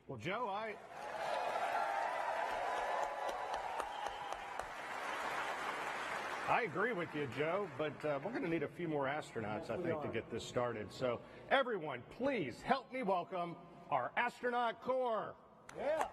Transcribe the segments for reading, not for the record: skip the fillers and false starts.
Well, Joe, I agree with you, Joe, but we're going to need a few more astronauts, I think, to get this started. So, everyone, please help me welcome our astronaut corps. Yeah.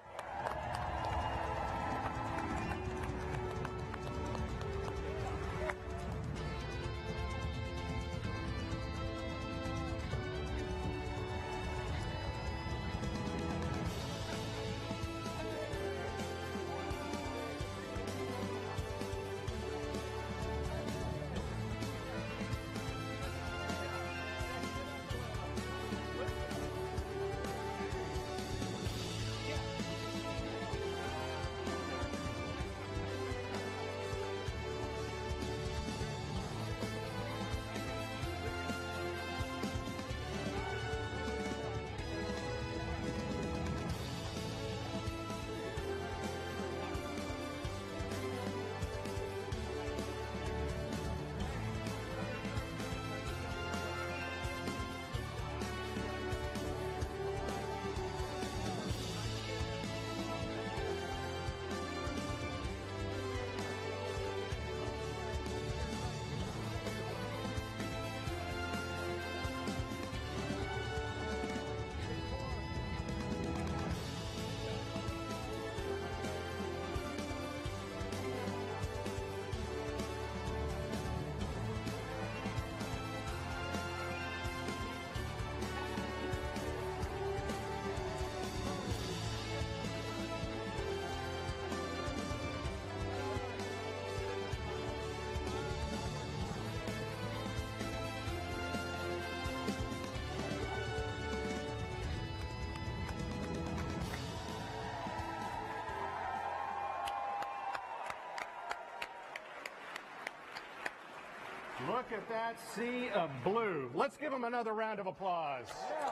Look at that sea of blue. Let's give them another round of applause. Yeah.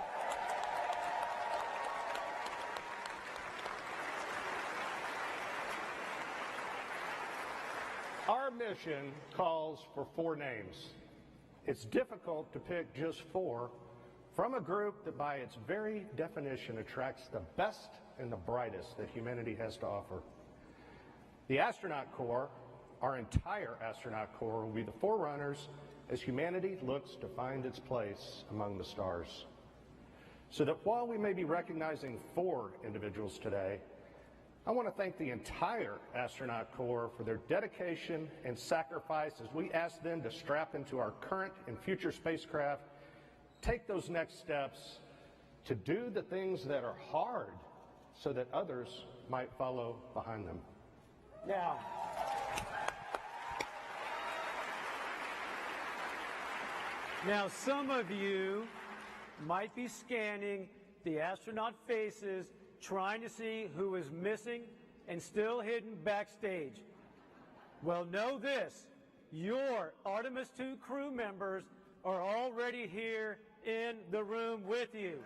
Our mission calls for 4 names. It's difficult to pick just 4 from a group that by its very definition attracts the best and the brightest that humanity has to offer. The astronaut corps, our entire astronaut corps, will be the forerunners as humanity looks to find its place among the stars. So that while we may be recognizing 4 individuals today, I want to thank the entire astronaut corps for their dedication and sacrifice as we ask them to strap into our current and future spacecraft, take those next steps to do the things that are hard so that others might follow behind them. Now, some of you might be scanning the astronaut faces, trying to see who is missing and still hidden backstage. Well, know this, your Artemis II crew members are already here in the room with you.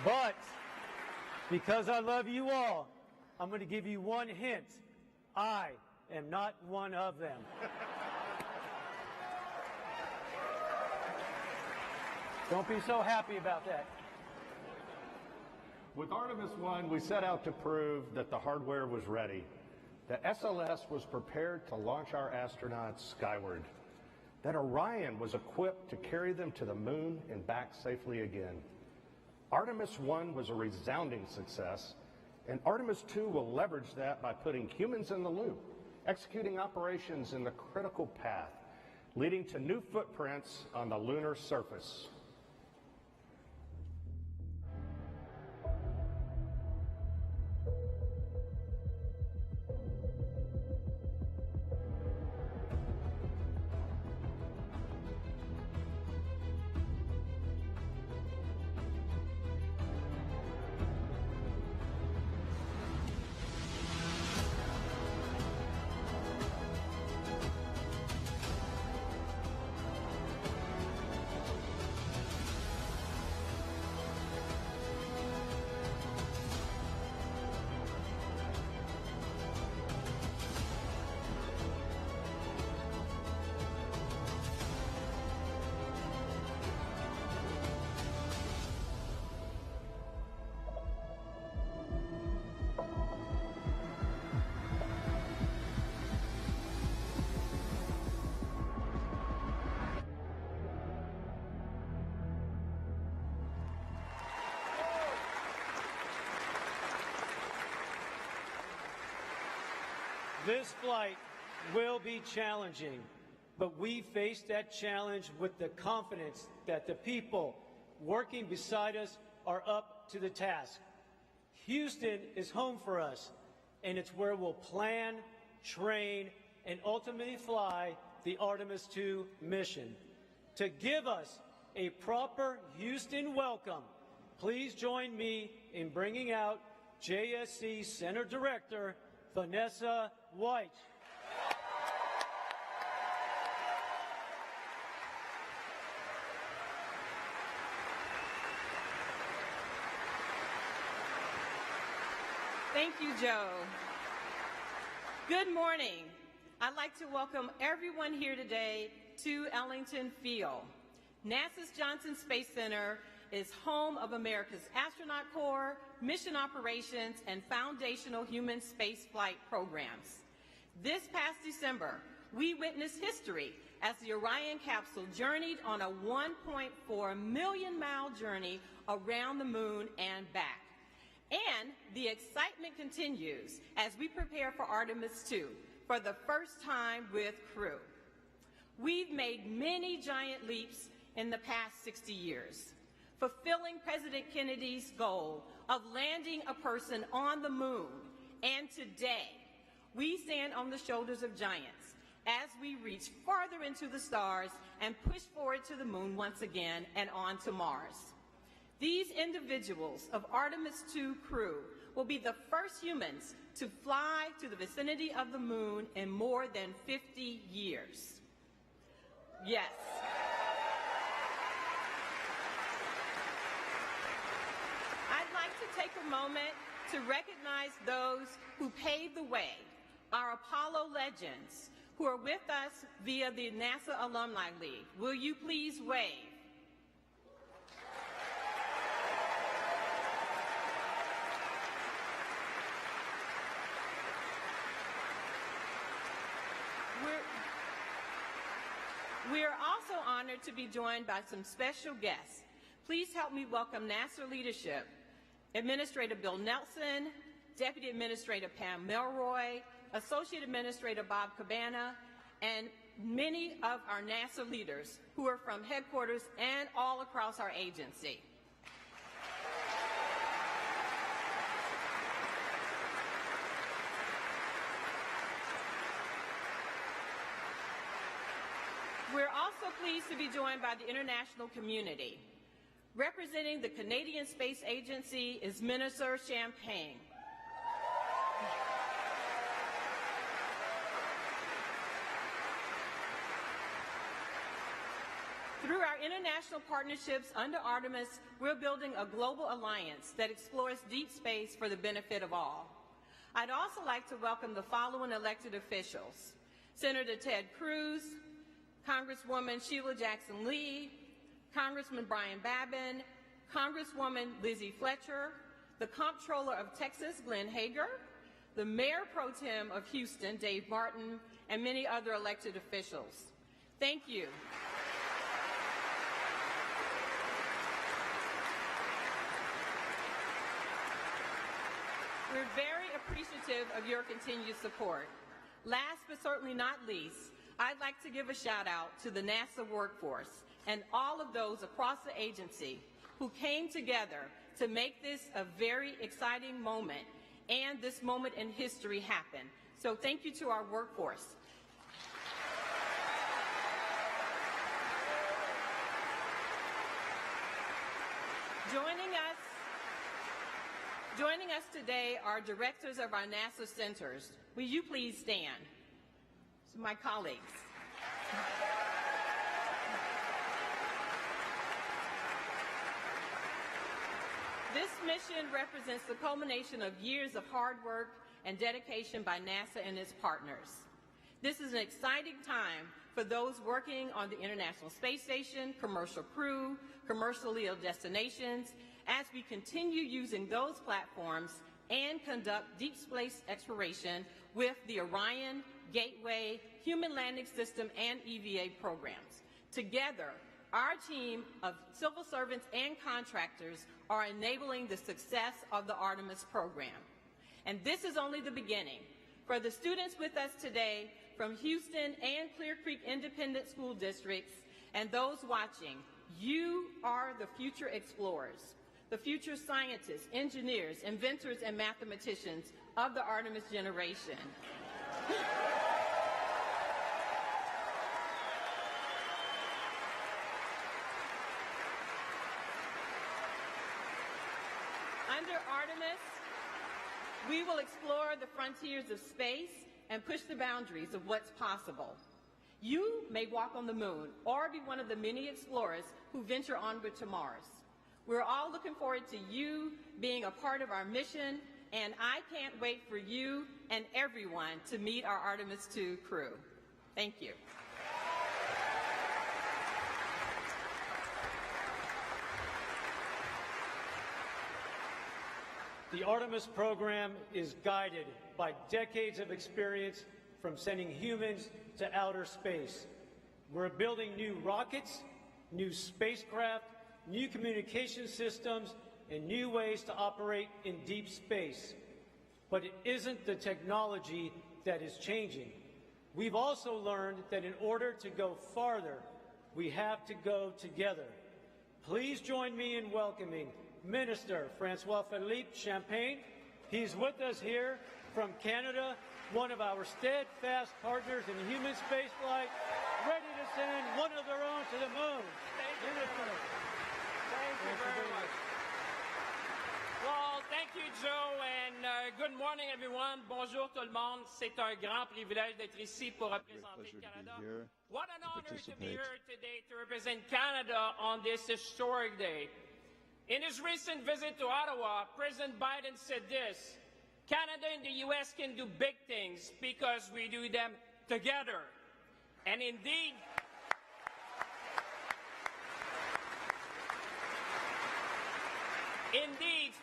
But because I love you all, I'm going to give you one hint. I am not one of them. Don't be so happy about that. With Artemis I, we set out to prove that the hardware was ready, that SLS was prepared to launch our astronauts skyward, that Orion was equipped to carry them to the moon and back safely again. Artemis I was a resounding success, and Artemis II will leverage that by putting humans in the loop, executing operations in the critical path, leading to new footprints on the lunar surface. This flight will be challenging, but we face that challenge with the confidence that the people working beside us are up to the task. Houston is home for us, and it's where we'll plan, train, and ultimately fly the Artemis II mission. To give us a proper Houston welcome, please join me in bringing out JSC Center Director Vanessa White. Thank you, Joe. Good morning. I'd like to welcome everyone here today to Ellington Field. NASA's Johnson Space Center is home of America's Astronaut Corps, mission operations, and foundational human spaceflight programs. This past December, we witnessed history as the Orion capsule journeyed on a 1.4 million mile journey around the moon and back. And the excitement continues as we prepare for Artemis II for the first time with crew. We've made many giant leaps in the past 60 years, fulfilling President Kennedy's goal of landing a person on the moon. And today, we stand on the shoulders of giants as we reach farther into the stars and push forward to the moon once again and on to Mars. These individuals of Artemis II crew will be the first humans to fly to the vicinity of the moon in more than 50 years. Yes. I'd like to take a moment to recognize those who paved the way, our Apollo legends, who are with us via the NASA Alumni League. Will you please wave? We are also honored to be joined by some special guests. Please help me welcome NASA leadership, Administrator Bill Nelson, Deputy Administrator Pam Melroy, Associate Administrator Bob Cabana, and many of our NASA leaders who are from headquarters and all across our agency. We're also pleased to be joined by the international community. Representing the Canadian Space Agency is Minister Champagne. Through our international partnerships under Artemis, we're building a global alliance that explores deep space for the benefit of all. I'd also like to welcome the following elected officials: Senator Ted Cruz, Congresswoman Sheila Jackson Lee, Congressman Brian Babin, Congresswoman Lizzie Fletcher, the Comptroller of Texas, Glenn Hager, the Mayor Pro Tem of Houston, Dave Martin, and many other elected officials. Thank you. We're very appreciative of your continued support. Last but certainly not least, I'd like to give a shout out to the NASA workforce and all of those across the agency who came together to make this a very exciting moment and this moment in history happen. So thank you to our workforce. Joining us today are directors of our NASA centers. Will you please stand? So my colleagues. This mission represents the culmination of years of hard work and dedication by NASA and its partners. This is an exciting time for those working on the International Space Station, commercial crew, commercial LEO destinations, as we continue using those platforms and conduct deep space exploration with the Orion, Gateway, Human Landing System, and EVA programs. Together, our team of civil servants and contractors are enabling the success of the Artemis program. And this is only the beginning. For the students with us today from Houston and Clear Creek Independent School Districts and those watching, you are the future explorers, the future scientists, engineers, inventors, and mathematicians of the Artemis generation. Under Artemis, we will explore the frontiers of space and push the boundaries of what's possible. You may walk on the moon or be one of the many explorers who venture onward to Mars. We're all looking forward to you being a part of our mission, and I can't wait for you and everyone to meet our Artemis II crew. Thank you. The Artemis program is guided by decades of experience from sending humans to outer space. We're building new rockets, new spacecraft, new communication systems, and new ways to operate in deep space. But it isn't the technology that is changing. We've also learned that in order to go farther, we have to go together. Please join me in welcoming Minister Francois-Philippe Champagne. He's with us here from Canada, one of our steadfast partners in human spaceflight, ready to send one of their own to the moon. Thank you very much. Well, thank you, Joe, and good morning, everyone. Bonjour tout le monde. C'est un grand privilège d'être ici pour représenter le Canada. What an honor to be here today to represent Canada on this historic day. In his recent visit to Ottawa, President Biden said this: Canada and the U.S. can do big things because we do them together. And indeed,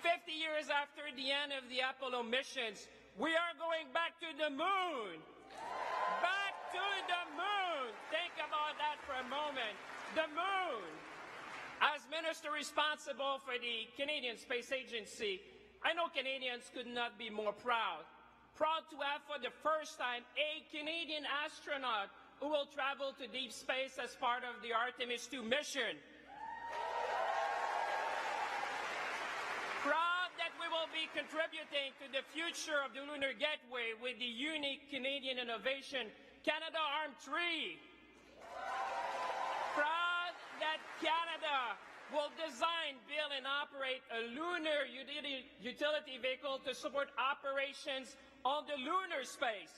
50 years after the end of the Apollo missions, we are going back to the moon. Back to the moon. Think about that for a moment. The moon. As minister responsible for the Canadian Space Agency, I know Canadians could not be more proud. Proud to have for the first time a Canadian astronaut who will travel to deep space as part of the Artemis II mission. Proud that we will be contributing to the future of the Lunar Gateway with the unique Canadian innovation, Canadarm3. Proud that Canada will design, build, and operate a lunar utility vehicle to support operations on the lunar space.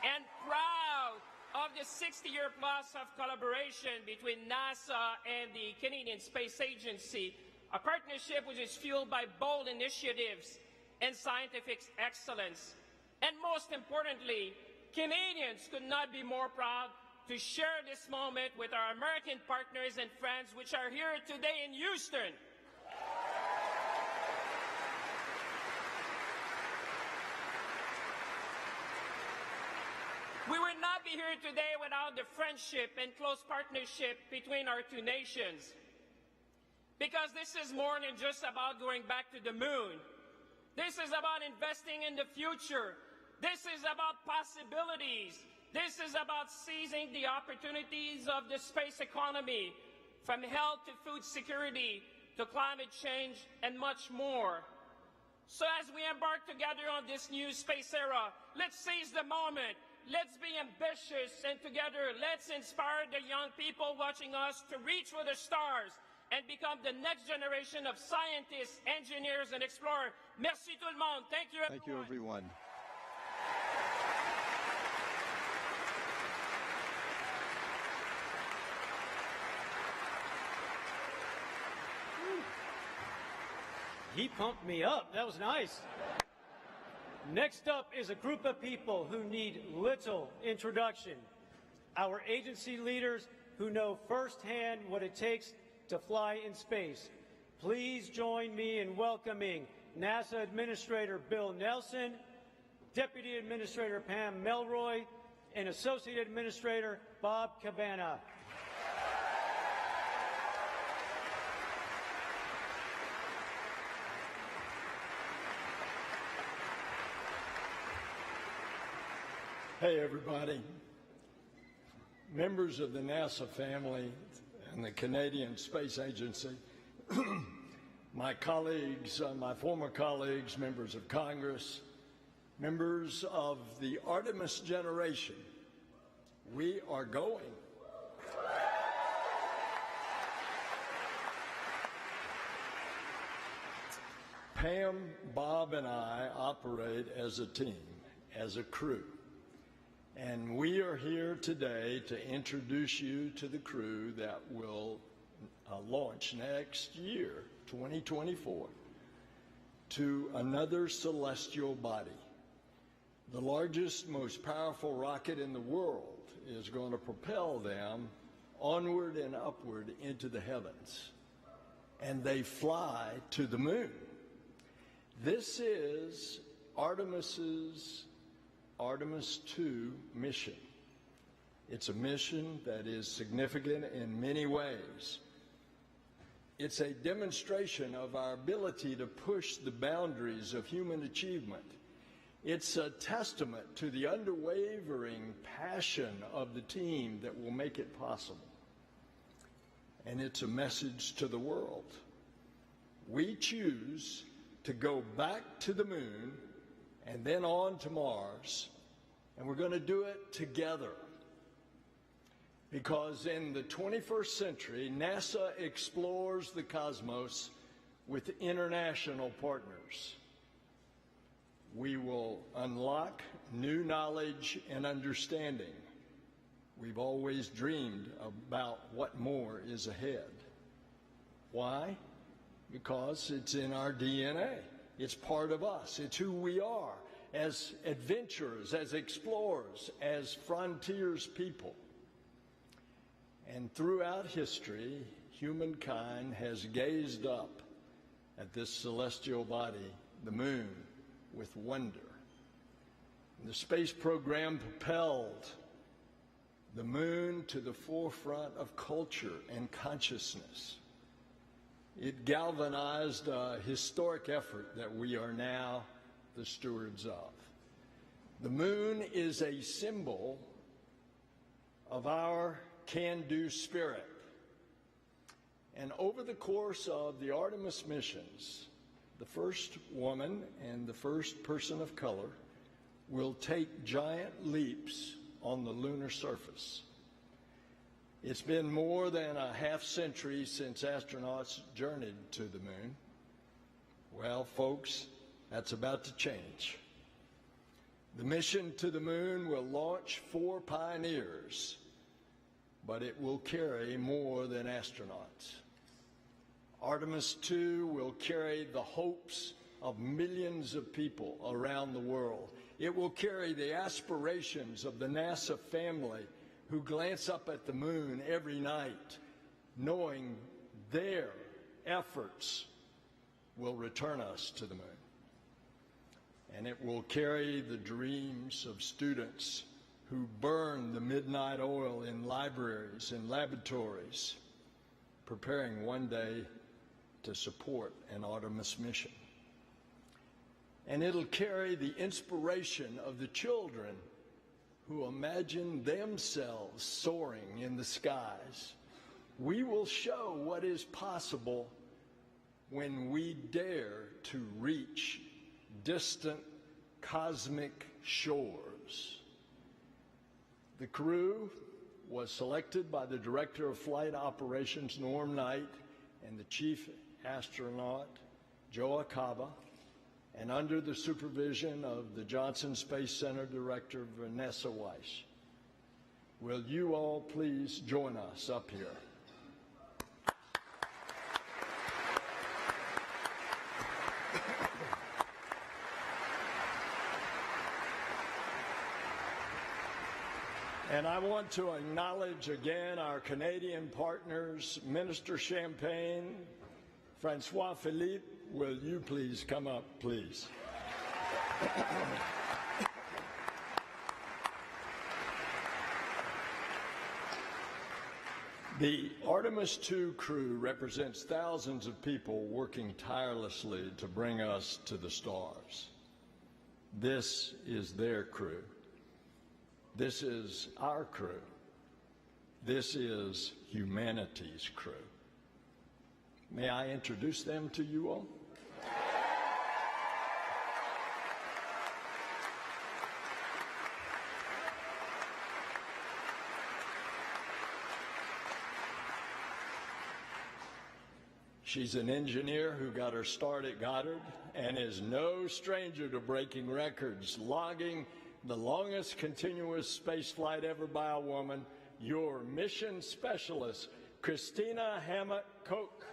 And proud of the 60-year plus of collaboration between NASA and the Canadian Space Agency, a partnership which is fueled by bold initiatives and scientific excellence. And most importantly, Canadians could not be more proud to share this moment with our American partners and friends which are here today in Houston. We would not be here today without the friendship and close partnership between our two nations. Because this is more than just about going back to the moon. This is about investing in the future. This is about possibilities. This is about seizing the opportunities of the space economy, from health to food security to climate change and much more. So as we embark together on this new space era, let's seize the moment. Let's be ambitious, and together let's inspire the young people watching us to reach for the stars and become the next generation of scientists, engineers, and explorers. Merci tout le monde. Thank you, everyone. Thank you, everyone. He pumped me up. That was nice. Next up is a group of people who need little introduction. Our agency leaders who know firsthand what it takes to fly in space. Please join me in welcoming NASA Administrator Bill Nelson, Deputy Administrator Pam Melroy, and Associate Administrator Bob Cabana. Hey, everybody. Members of the NASA family and the Canadian Space Agency, my colleagues, my former colleagues, members of Congress, members of the Artemis generation, we are going. Pam, Bob, and I operate as a team, as a crew. And we are here today to introduce you to the crew that will launch next year, 2024, to another celestial body. The largest, most powerful rocket in the world is going to propel them onward and upward into the heavens. And they fly to the moon. This is Artemis II mission. It's a mission that is significant in many ways. It's a demonstration of our ability to push the boundaries of human achievement. It's a testament to the unwavering passion of the team that will make it possible. And it's a message to the world. We choose to go back to the moon and then on to Mars, and we're going to do it together. Because in the 21st century, NASA explores the cosmos with international partners. We will unlock new knowledge and understanding. We've always dreamed about what more is ahead. Why? Because it's in our DNA. It's part of us. It's who we are as adventurers, as explorers, as frontiers people. And throughout history, humankind has gazed up at this celestial body, the moon, with wonder. And the space program propelled the moon to the forefront of culture and consciousness. It galvanized a historic effort that we are now the stewards of. The moon is a symbol of our can-do spirit. And over the course of the Artemis missions, the first woman and the first person of color will take giant leaps on the lunar surface. It's been more than a half century since astronauts journeyed to the moon. Well, folks, that's about to change. The mission to the moon will launch 4 pioneers, but it will carry more than astronauts. Artemis II will carry the hopes of millions of people around the world. It will carry the aspirations of the NASA family who glance up at the moon every night, knowing their efforts will return us to the moon. And it will carry the dreams of students who burn the midnight oil in libraries and laboratories, preparing one day to support an Artemis mission. And it'll carry the inspiration of the children who imagine themselves soaring in the skies. We will show what is possible when we dare to reach distant cosmic shores. The crew was selected by the Director of Flight Operations, Norm Knight, and the Chief Astronaut, Joe Acaba, and under the supervision of the Johnson Space Center Director, Vanessa Weiss. Will you all please join us up here? And I want to acknowledge again our Canadian partners, Minister Champagne, Francois Philippe. Will you please come up, please? The Artemis II crew represents thousands of people working tirelessly to bring us to the stars. This is their crew. This is our crew. This is humanity's crew. May I introduce them to you all? She's an engineer who got her start at Goddard and is no stranger to breaking records, logging the longest continuous space flight ever by a woman, your mission specialist, Christina Hammett-Koch.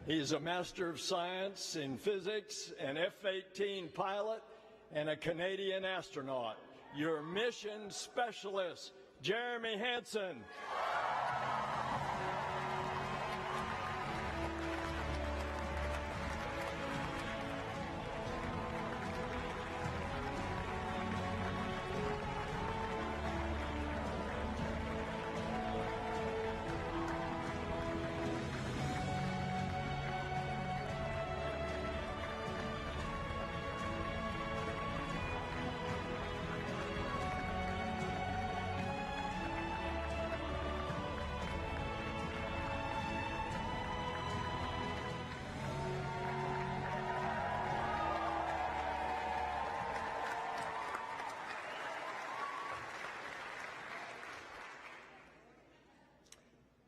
He's a Master of Science in Physics, an F-18 pilot, and a Canadian astronaut. Your mission specialist, Jeremy Hansen.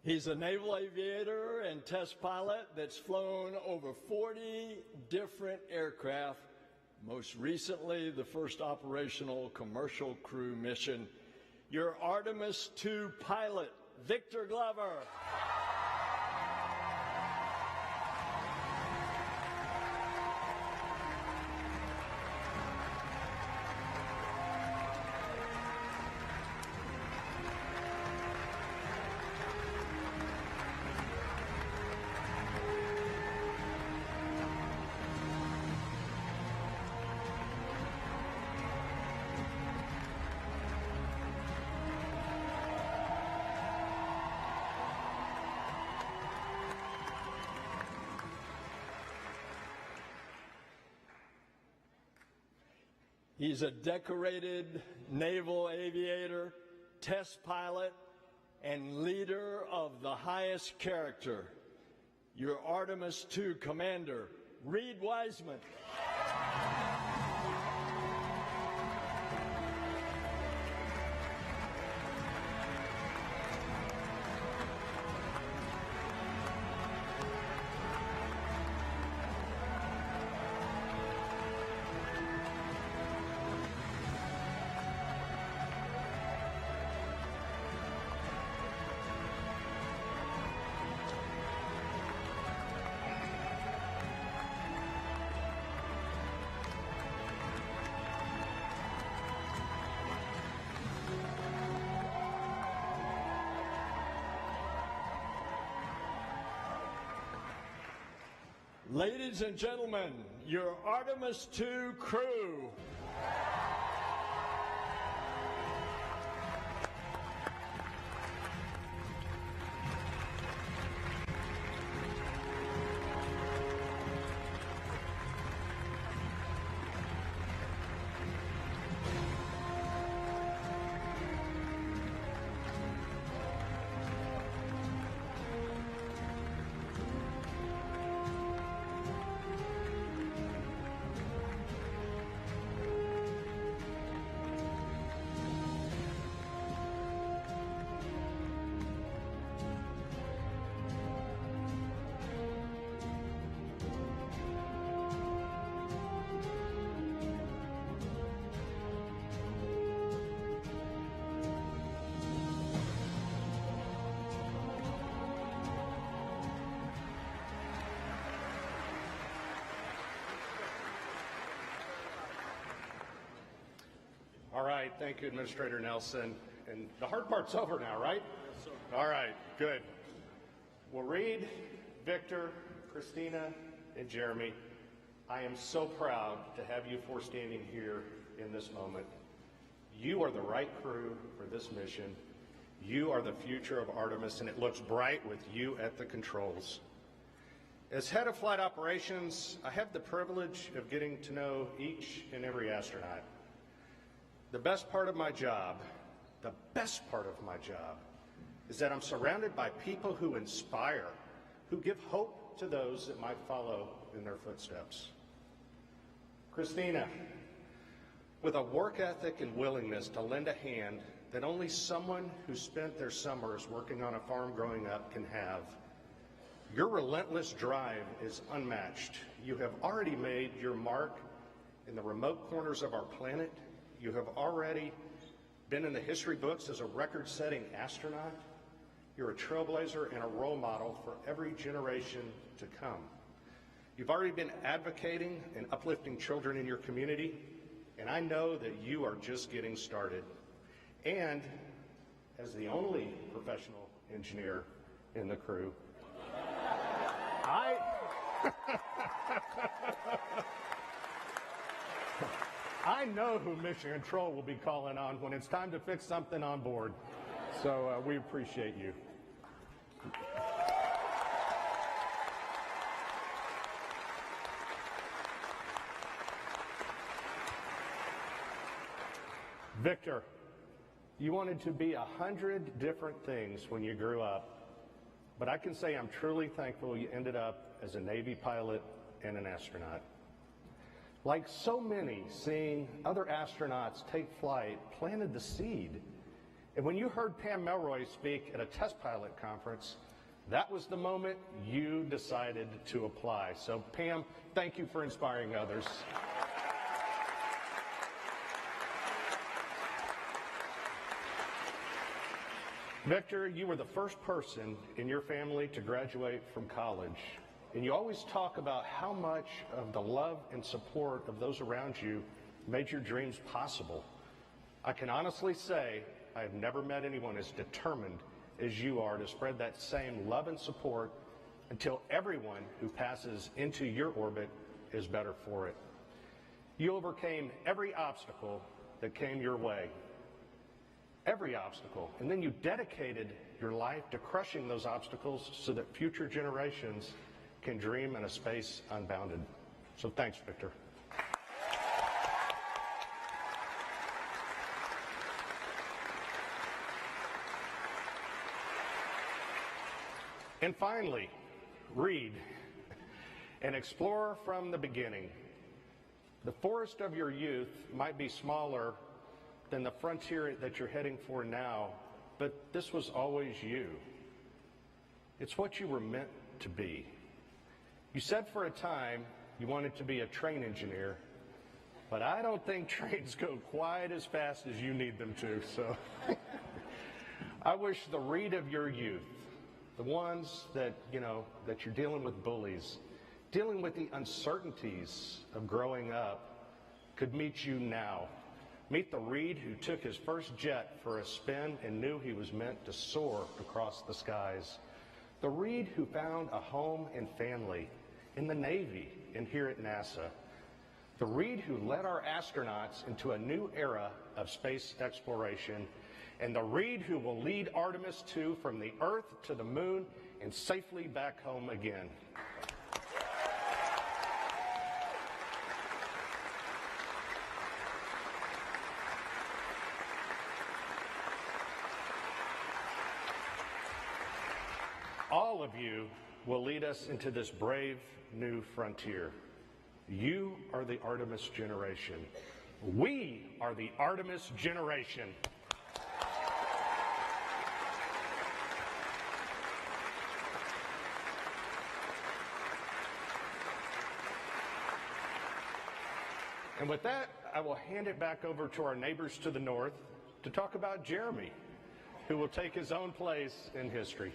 He's a naval aviator and test pilot that's flown over 40 different aircraft, most recently the first operational commercial crew mission. Your Artemis II pilot, Victor Glover. He's a decorated naval aviator, test pilot, and leader of the highest character. Your Artemis II commander, Reed Wiseman. Ladies and gentlemen, your Artemis II crew. All right, thank you, Administrator Nelson. And the hard part's over now, right? Yes, sir. All right, good. Well, Reed, Victor, Christina, and Jeremy, I am so proud to have you four standing here in this moment. You are the right crew for this mission. You are the future of Artemis, and it looks bright with you at the controls. As head of flight operations, I have the privilege of getting to know each and every astronaut. The best part of my job, is that I'm surrounded by people who inspire, who give hope to those that might follow in their footsteps. Christina, with a work ethic and willingness to lend a hand that only someone who spent their summers working on a farm growing up can have, your relentless drive is unmatched. You have already made your mark in the remote corners of our planet. You have already been in the history books as a record-setting astronaut. You're a trailblazer and a role model for every generation to come. You've already been advocating and uplifting children in your community, and I know that you are just getting started. And as the only professional engineer in the crew, I know who Mission Control will be calling on when it's time to fix something on board. So we appreciate you. Victor, you wanted to be 100 different things when you grew up, but I can say I'm truly thankful you ended up as a Navy pilot and an astronaut. Like so many, seeing other astronauts take flight planted the seed. And when you heard Pam Melroy speak at a test pilot conference, that was the moment you decided to apply. So Pam, thank you for inspiring others. Victor, you were the first person in your family to graduate from college. And you always talk about how much of the love and support of those around you made your dreams possible. I can honestly say I have never met anyone as determined as you are to spread that same love and support until everyone who passes into your orbit is better for it. You overcame every obstacle that came your way. Every obstacle. And then you dedicated your life to crushing those obstacles so that future generations can dream in a space unbounded. So thanks, Victor. And finally, Reed, an explorer from the beginning. The forest of your youth might be smaller than the frontier that you're heading for now, but this was always you. It's what you were meant to be. You said for a time you wanted to be a train engineer, but I don't think trains go quite as fast as you need them to, so I wish the Reed of your youth, the ones that, that you're dealing with bullies, dealing with the uncertainties of growing up, could meet you now. Meet the Reed who took his first jet for a spin and knew he was meant to soar across the skies. The Reed who found a home and family in the Navy and here at NASA. The Reed who led our astronauts into a new era of space exploration. And the Reed who will lead Artemis II from the Earth to the Moon and safely back home again. All of you will lead us into this brave new frontier. You are the Artemis generation. We are the Artemis generation. And with that, I will hand it back over to our neighbors to the north to talk about Jeremy, who will take his own place in history.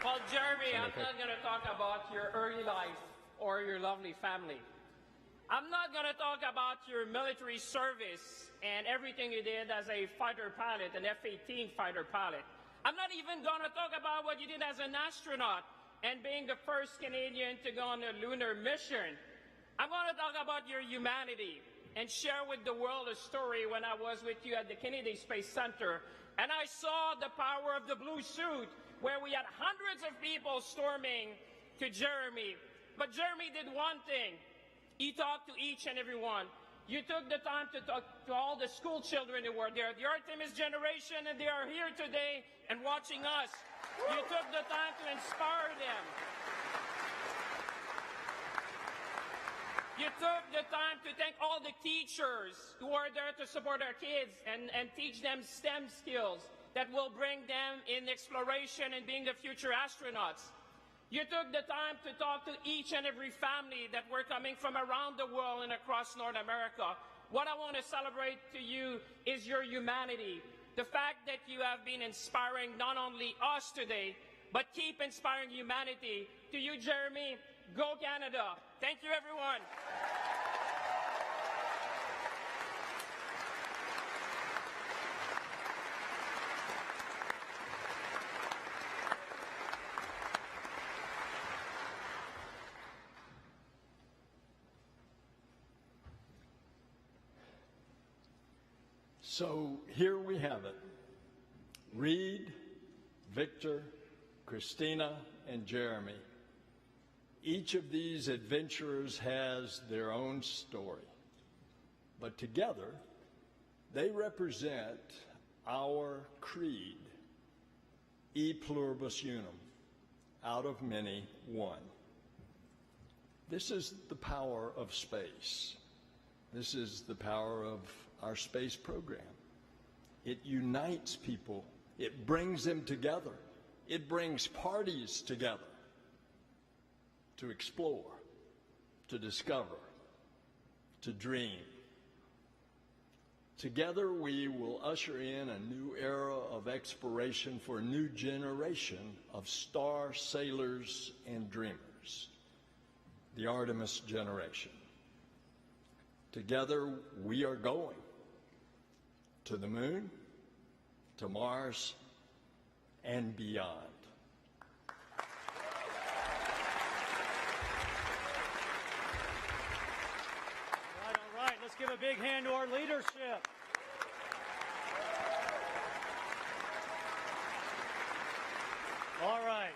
Well, Jeremy, I'm not going to talk about your early life or your lovely family. I'm not going to talk about your military service and everything you did as a fighter pilot, an F-18 fighter pilot. I'm not even going to talk about what you did as an astronaut and being the first Canadian to go on a lunar mission. I'm going to talk about your humanity and share with the world a story when I was with you at the Kennedy Space Center and I saw the power of the blue suit where we had hundreds of people storming to Jeremy. But Jeremy did one thing. He talked to each and every one. You took the time to talk to all the school children who were there, the Artemis generation, and they are here today and watching us. You took the time to inspire them. You took the time to thank all the teachers who are there to support our kids and teach them STEM skills that will bring them in exploration and being the future astronauts. You took the time to talk to each and every family that were coming from around the world and across North America. What I want to celebrate to you is your humanity. The fact that you have been inspiring not only us today, but keep inspiring humanity. To you, Jeremy, go Canada. Thank you, everyone. So here we have it. Reed, Victor, Christina, and Jeremy. Each of these adventurers has their own story. But together, they represent our creed, e pluribus unum, out of many, one. This is the power of space. This is the power of our space program. It unites people. It brings them together. It brings parties together to explore, to discover, to dream. Together we will usher in a new era of exploration for a new generation of star sailors and dreamers, the Artemis generation. Together we are going to the moon, to Mars, and beyond. All right, let's give a big hand to our leadership. All right,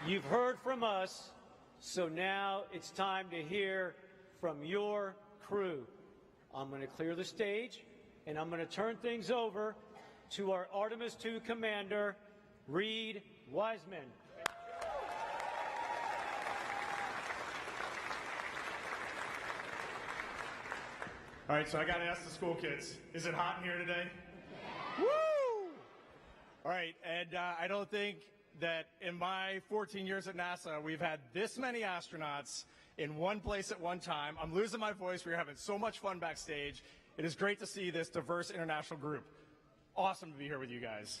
you've heard from us, so now it's time to hear from your crew. I'm going to clear the stage, and I'm going to turn things over to our Artemis II commander, Reed Wiseman. All right, so I got to ask the school kids, is it hot in here today? Woo! All right, and I don't think that in my 14 years at NASA, we've had this many astronauts in one place at one time. I'm losing my voice. We're having so much fun backstage. It is great to see this diverse international group. Awesome to be here with you guys.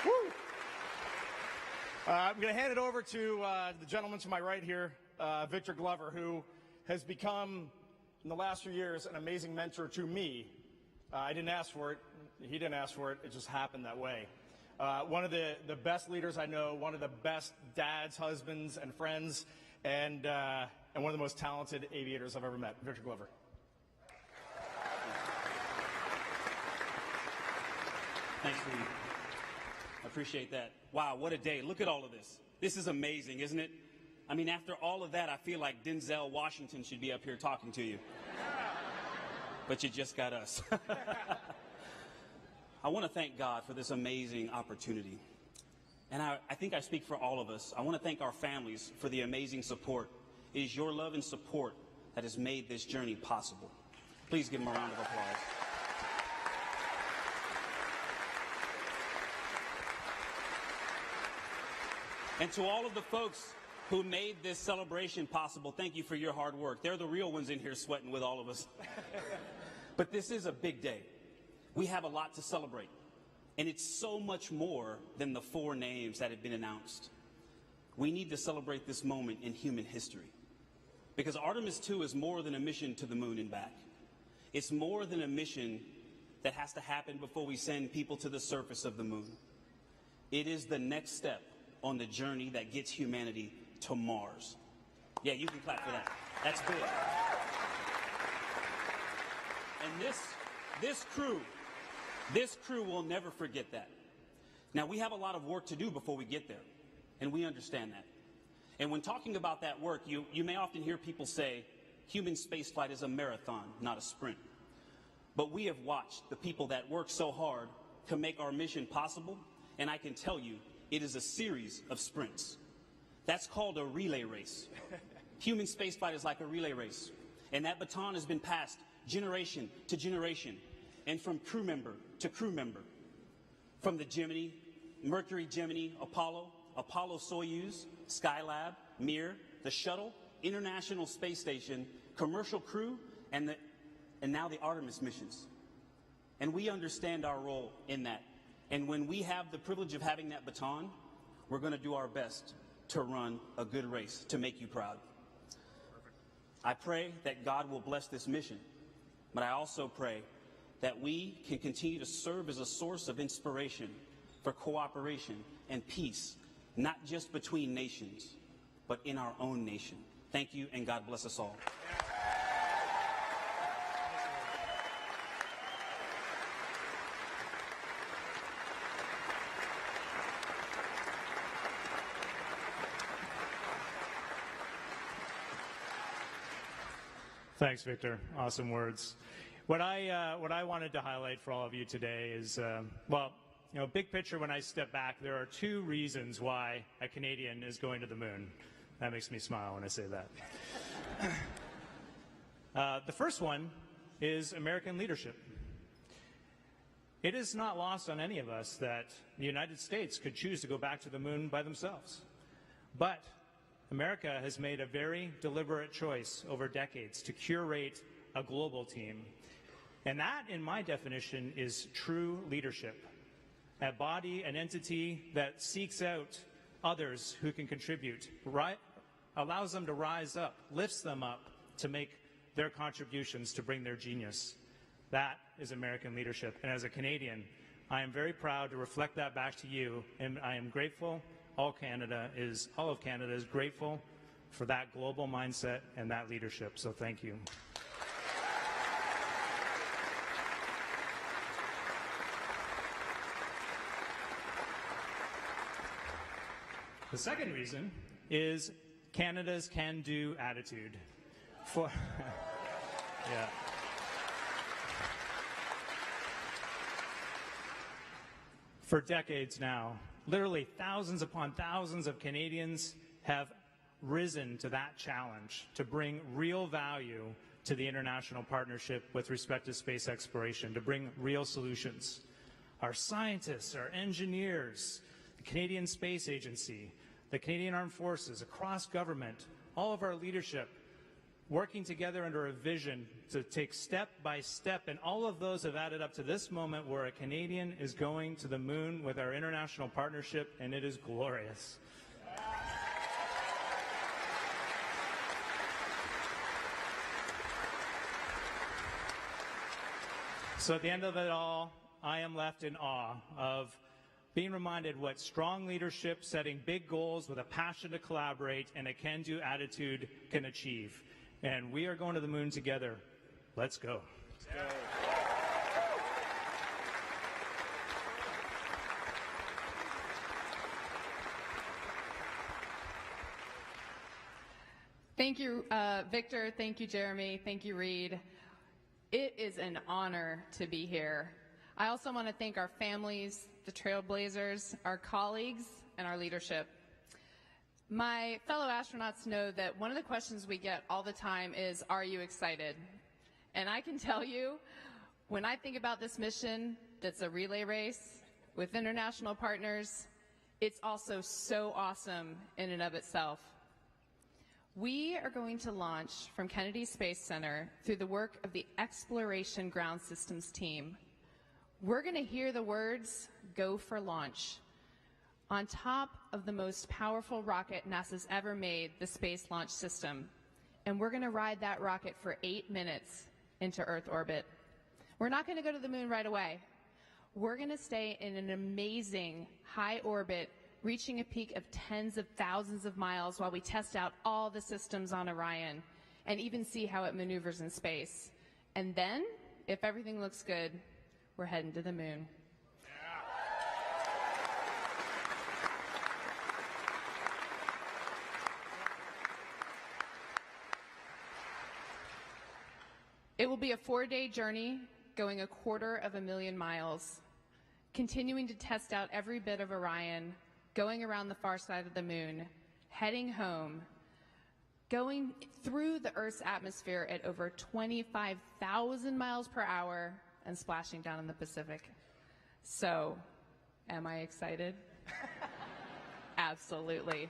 Woo! I'm going to hand it over to the gentleman to my right here, Victor Glover, who has become, in the last few years, an amazing mentor to me. I didn't ask for it. He didn't ask for it. It just happened that way. One of the best leaders I know, one of the best dads, husbands, and friends, and one of the most talented aviators I've ever met, Victor Glover. Thanks, Reed. I appreciate that. Wow, what a day. Look at all of this. This is amazing, isn't it? I mean, after all of that, I feel like Denzel Washington should be up here talking to you. But you just got us. I want to thank God for this amazing opportunity. And I think I speak for all of us. I want to thank our families for the amazing support. It is your love and support that has made this journey possible. Please give them a round of applause. And to all of the folks who made this celebration possible, thank you for your hard work. They're the real ones in here sweating with all of us. But this is a big day. We have a lot to celebrate. And it's so much more than the 4 names that have been announced. We need to celebrate this moment in human history. Because Artemis II is more than a mission to the moon and back. It's more than a mission that has to happen before we send people to the surface of the moon. It is the next step on the journey that gets humanity to Mars. Yeah, you can clap for that. That's big. And this crew will never forget that. Now, we have a lot of work to do before we get there, and we understand that. And when talking about that work, you may often hear people say, human spaceflight is a marathon, not a sprint. But we have watched the people that work so hard to make our mission possible, and I can tell you, it is a series of sprints. That's called a relay race. Human spaceflight is like a relay race, and that baton has been passed generation to generation, and from crew member to crew member. From the Gemini, Mercury, Gemini, Apollo, Soyuz, Skylab, Mir, the Shuttle, International Space Station, commercial crew, and now the Artemis missions. And we understand our role in that. And when we have the privilege of having that baton, we're going to do our best to run a good race to make you proud. I pray that God will bless this mission, but I also pray that we can continue to serve as a source of inspiration for cooperation and peace, not just between nations, but in our own nation. Thank you, and God bless us all. Thanks, Victor. Awesome words. What I wanted to highlight for all of you today is, big picture, when I step back, there are 2 reasons why a Canadian is going to the moon. That makes me smile when I say that. The first one is American leadership. It is not lost on any of us that the United States could choose to go back to the moon by themselves. But America has made a very deliberate choice over decades to curate a global team. And that, in my definition, is true leadership. A body, an entity that seeks out others who can contribute, allows them to rise up, lifts them up to make their contributions to bring their genius. That is American leadership. And as a Canadian, I am very proud to reflect that back to you, and I am grateful. All of Canada is grateful for that global mindset and that leadership. So thank you. The second reason is Canada's can-do attitude. For decades now, literally thousands upon thousands of Canadians have risen to that challenge to bring real value to the international partnership with respect to space exploration, to bring real solutions. Our scientists, our engineers, the Canadian Space Agency, the Canadian Armed Forces, across government, all of our leadership working together under a vision to take step by step, and all of those have added up to this moment where a Canadian is going to the moon with our international partnership, and it is glorious. So at the end of it all, I am left in awe of being reminded what strong leadership, setting big goals with a passion to collaborate and a can-do attitude can achieve. And we are going to the moon together. Let's go. Thank you, Victor. Thank you, Jeremy. Thank you, Reed. It is an honor to be here. I also want to thank our families, the Trailblazers, our colleagues, and our leadership. My fellow astronauts know that one of the questions we get all the time is, are you excited? And I can tell you, when I think about this mission that's a relay race with international partners, it's also so awesome in and of itself. We are going to launch from Kennedy Space Center through the work of the Exploration Ground Systems team. we're going to hear the words, "Go for launch," on top of the most powerful rocket NASA's ever made, the Space Launch System. And we're going to ride that rocket for 8 minutes into Earth orbit. We're not going to go to the moon right away. We're going to stay in an amazing high orbit, reaching a peak of tens of thousands of miles while we test out all the systems on Orion and even see how it maneuvers in space. And then, if everything looks good, we're heading to the moon. It will be a 4-day journey, going 250,000 miles, continuing to test out every bit of Orion, going around the far side of the moon, heading home, going through the Earth's atmosphere at over 25,000 miles per hour, and splashing down in the Pacific. So, am I excited? Absolutely.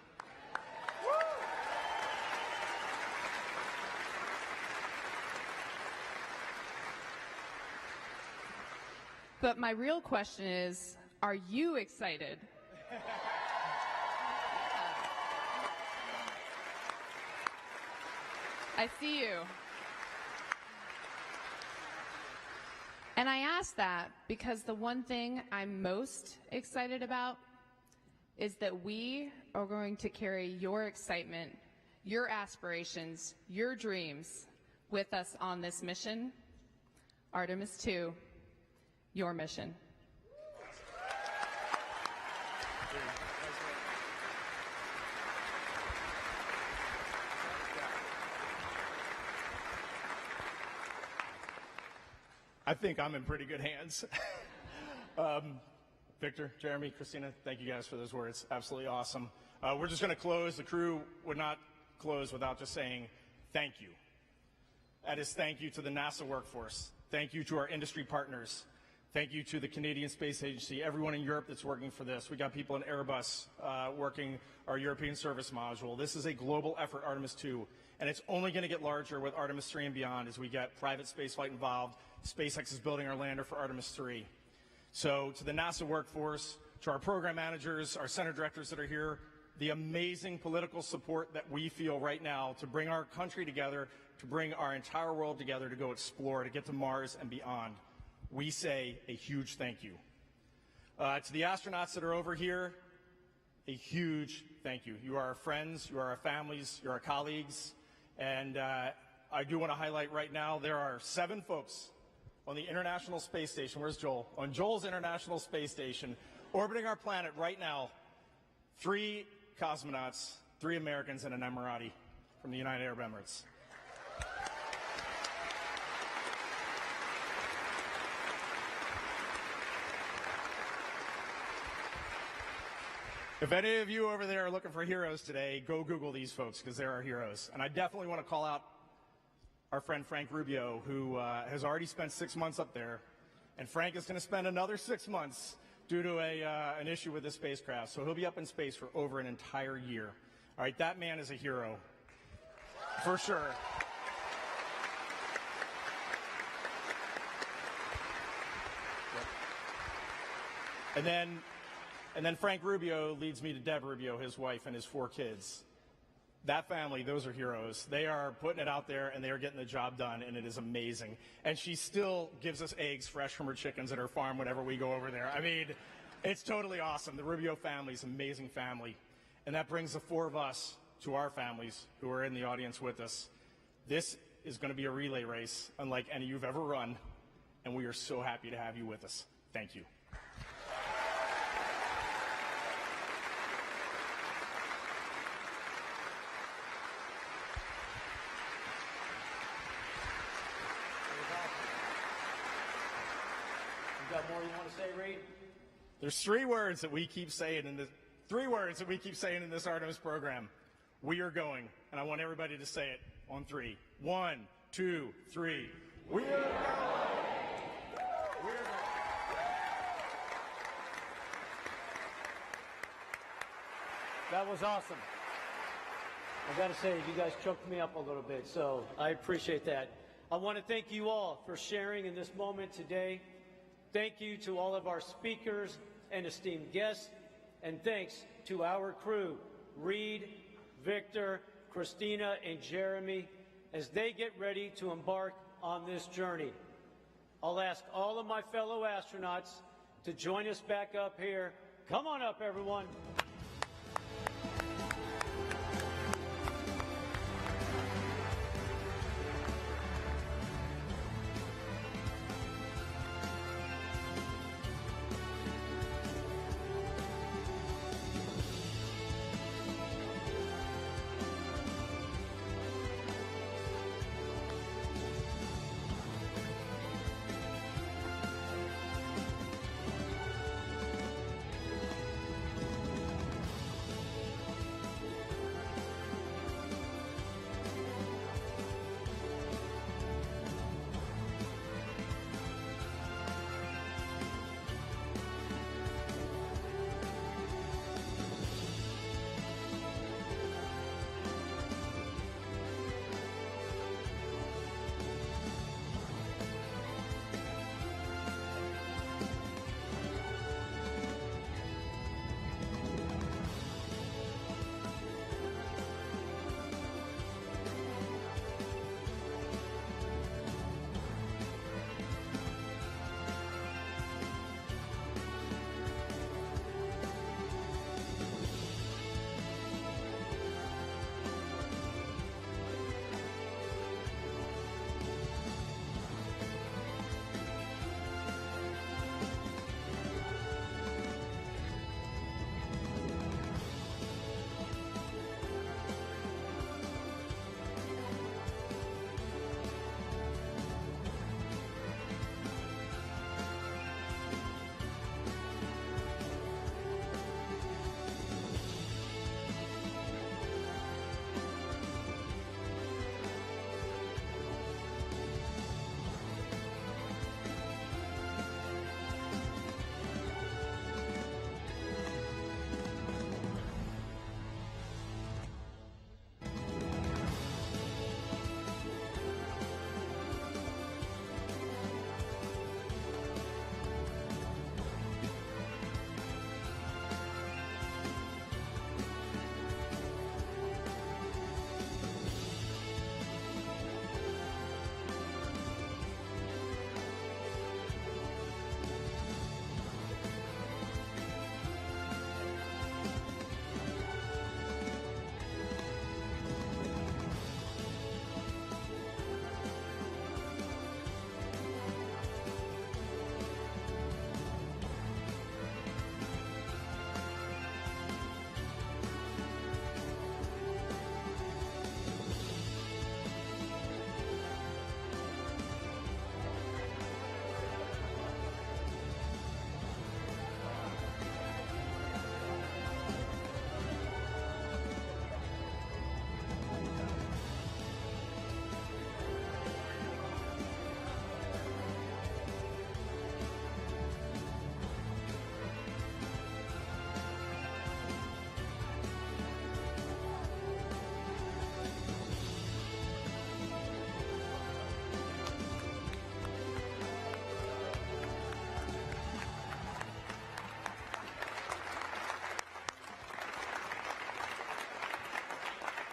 But my real question is, are you excited? I see you. And I ask that because the one thing I'm most excited about is that we are going to carry your excitement, your aspirations, your dreams with us on this mission. Artemis II, your mission. I think I'm in pretty good hands. Victor, Jeremy, Christina, thank you guys for those words. Absolutely awesome. We're just going to close. The crew would not close without just saying thank you. That is thank you to the NASA workforce. Thank you to our industry partners. Thank you to the Canadian Space Agency, everyone in Europe that's working for this. We got people in Airbus working our European service module. This is a global effort, Artemis II, and it's only going to get larger with Artemis III and beyond as we get private spaceflight involved. SpaceX is building our lander for Artemis III. So to the NASA workforce, to our program managers, our center directors that are here, the amazing political support that we feel right now to bring our country together, to bring our entire world together to go explore, to get to Mars and beyond. We say a huge thank you. To the astronauts that are over here, a huge thank you. You are our friends, you are our families, you're our colleagues, and I do want to highlight right now, there are 7 folks on the International Space Station. Where's Joel? On Joel's International Space Station, orbiting our planet right now, 3 cosmonauts, 3 Americans, and an Emirati from the United Arab Emirates. If any of you over there are looking for heroes today, go Google these folks because they're our heroes. And I definitely want to call out our friend Frank Rubio, who has already spent 6 months up there. And Frank is going to spend another 6 months due to an issue with this spacecraft. So he'll be up in space for over an entire year. All right, that man is a hero, for sure. And then Frank Rubio leads me to Deb Rubio, his wife, and his 4 kids. That family, those are heroes. They are putting it out there, and they are getting the job done, and it is amazing. And she still gives us eggs fresh from her chickens at her farm whenever we go over there. I mean, it's totally awesome. The Rubio family is an amazing family. And that brings the 4 of us to our families who are in the audience with us. This is going to be a relay race unlike any you've ever run, and we are so happy to have you with us. Thank you. More you want to say, Reed? There's 3 words that we keep saying in this Artemis program. We are going, and I want everybody to say it on 3. 1, 2, 3. We are going. We are going. That was awesome. I got to say, you guys choked me up a little bit, so I appreciate that. I want to thank you all for sharing in this moment today. Thank you to all of our speakers and esteemed guests, and thanks to our crew, Reed, Victor, Christina, and Jeremy, as they get ready to embark on this journey. I'll ask all of my fellow astronauts to join us back up here. Come on up, everyone.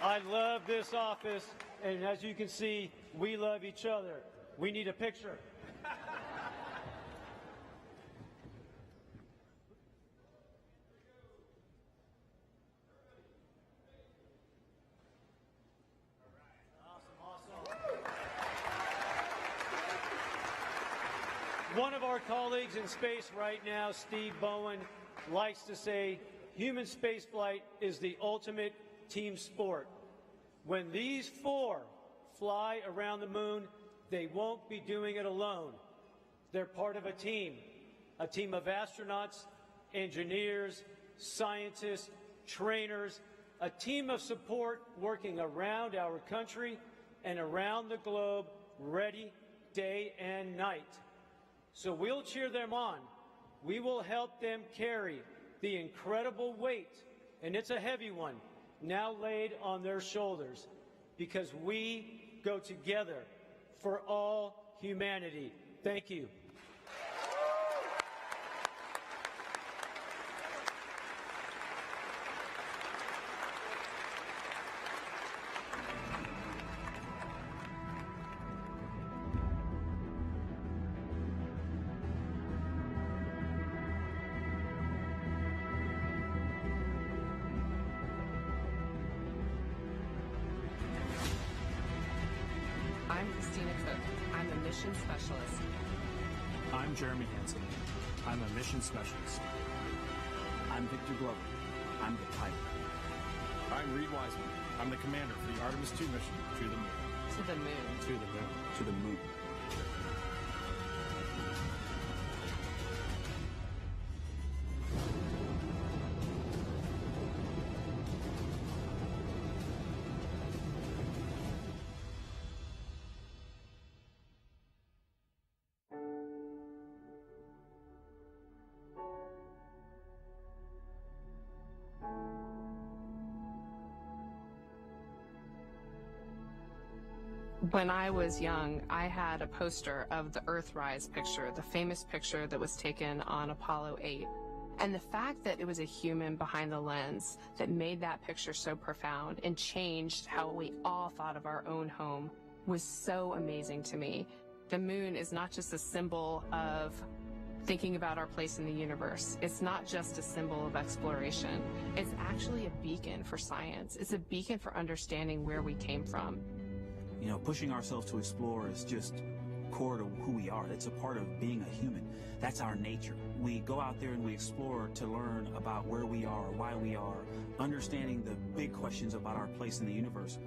I love this office, and as you can see, we love each other. We need a picture. One of our colleagues in space right now, Steve Bowen, likes to say human spaceflight is the ultimate team sport. When these four fly around the moon, they won't be doing it alone. They're part of a team of astronauts, engineers, scientists, trainers, a team of support working around our country and around the globe, ready day and night. So we'll cheer them on. We will help them carry the incredible weight, and it's a heavy one, now laid on their shoulders, because we go together for all humanity. Thank you. mission specialist. I'm Jeremy Hansen. I'm a mission specialist. I'm Victor Glover. I'm the pilot. I'm Reed Wiseman. I'm the commander for the Artemis II mission to the moon. To the moon. To the moon. To the moon. When I was young, I had a poster of the Earthrise picture, the famous picture that was taken on Apollo 8. And the fact that it was a human behind the lens that made that picture so profound and changed how we all thought of our own home was so amazing to me. The moon is not just a symbol of thinking about our place in the universe. It's not just a symbol of exploration. It's actually a beacon for science. It's a beacon for understanding where we came from. You know, pushing ourselves to explore is just core to who we are. It's a part of being a human. That's our nature. We go out there and we explore to learn about where we are, why we are, understanding the big questions about our place in the universe.